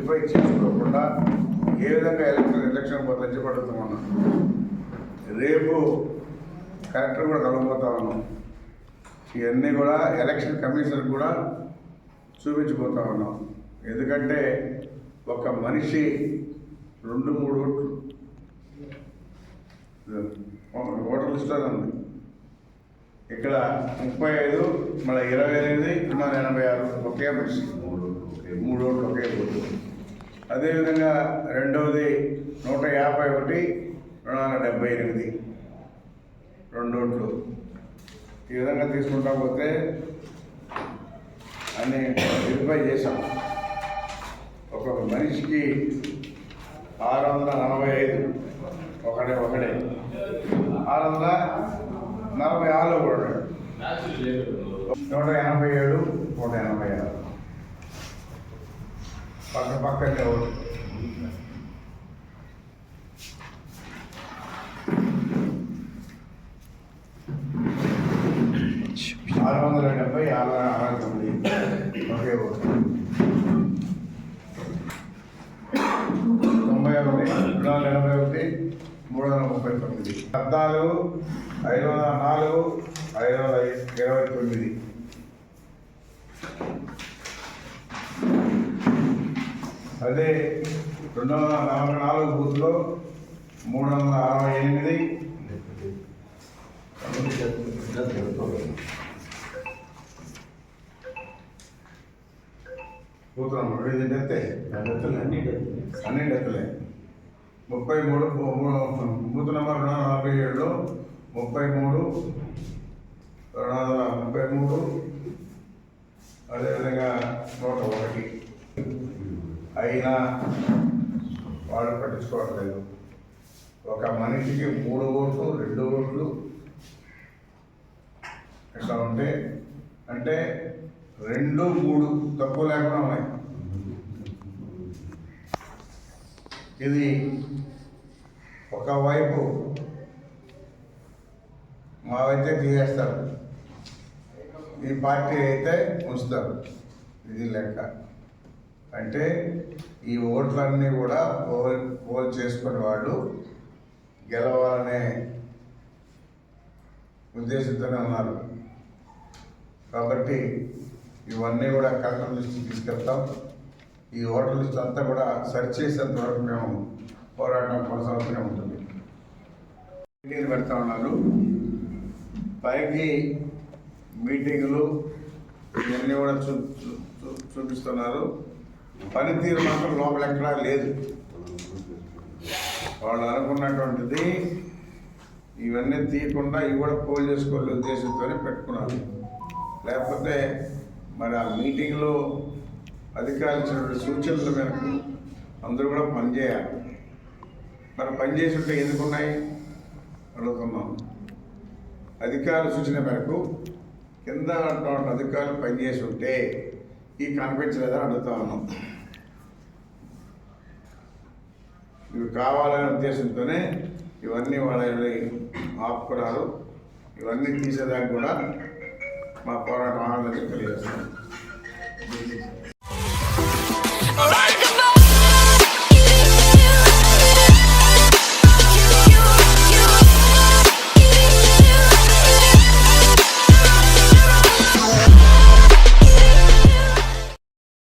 Verify చేసుకోకుండా ఏ విధంగా election పడుతూ ఉన్నాం. రేపు కలెక్టర్ కూడా కలవబోతా ఉన్నాం. ఇవన్నీ కూడా ఎలక్షన్ కమిషన్ కూడా చూపించబోతా ఉన్నాం. ఎందుకంటే ఒక మనిషి 2-3 ఓటర్ లిస్టులో ఉంది. ఇక్కడ 35 మళ్ళీ 28 286 ఒకే మనిషి 3 ఓట్లు ఒకే ఓటు. అదేవిధంగా రెండవది 151 278 2 ఓట్లు. ఈ విధంగా తీసుకుంటా పోతే అన్ని వెరిఫై చేశాం. ఒక్కొక్క మనిషికి 645 ఒకటే 646 కూడా 187 186 పక్కనే ఓటు. ఆరు 670 669 ఒకే ఓటు. 91 281 339 14 504 529. అదే 244 బూత్లో 368 బూత్రం డెత్తే అన్ని డెత్తులే. 33 బూత్ నెంబర్ 247లో 33 233 అదేవిధంగా 101 అయినా వాళ్ళు పట్టించుకోవట్లేదు. ఒక మనిషికి 3 ఓట్లు 2 ఓట్లు ఇట్లా ఉంటే అంటే 2, 3 తక్కువ లేకుండా ఉన్నాయి. ఇది ఒకవైపు మావైతే తీసేస్తారు, ఈ పార్టీ అయితే ఉంచుతారు. ఇది లెక్క. అంటే ఈ ఓట్లన్నీ కూడా పోల్ చేసుకునే వాళ్ళు గెలవాలనే ఉద్దేశంతోనే ఉన్నారు. కాబట్టి ఇవన్నీ కూడా కలెక్టర్ లిస్టు తీసుకెళ్తాం. ఈ ఓటర్ లిస్టు అంతా కూడా సర్చ్ చేసేంత వరకు మేము పోరాటం కొనసాగుతూనే ఉంటుంది. మీటింగ్లు పెడతా ఉన్నారు. పైకి మీటింగులు ఇవన్నీ కూడా చూపిస్తున్నారు. పనితీరు మాత్రం లోపల ఎక్కడా లేదు. వాళ్ళు అనుకున్నటువంటిది ఇవన్నీ తీయకుండా ఇవి కూడా పోల్ చేసుకోవాలనే ఉద్దేశంతోనే పెట్టుకున్నారు. లేకపోతే మరి ఆ మీటింగ్లో అధికారులు ఇచ్చినటువంటి సూచనల మేరకు అందరూ కూడా పనిచేయాలి. మరి పనిచేసి ఉంటే ఎందుకున్నాయి అడుగుతున్నాం. అధికారుల సూచన మేరకు కింద అధికారులు పనిచేసి ఉంటే ఈ కనిపించలేదని అడుగుతా ఉన్నాం. ఇవి కావాలనే ఉద్దేశంతోనే ఇవన్నీ వాళ్ళని ఆపుకున్నారు. ఇవన్నీ తీసేదానికి కూడా మా పోరాటం ఆనందంగా తెలియజేస్తాం.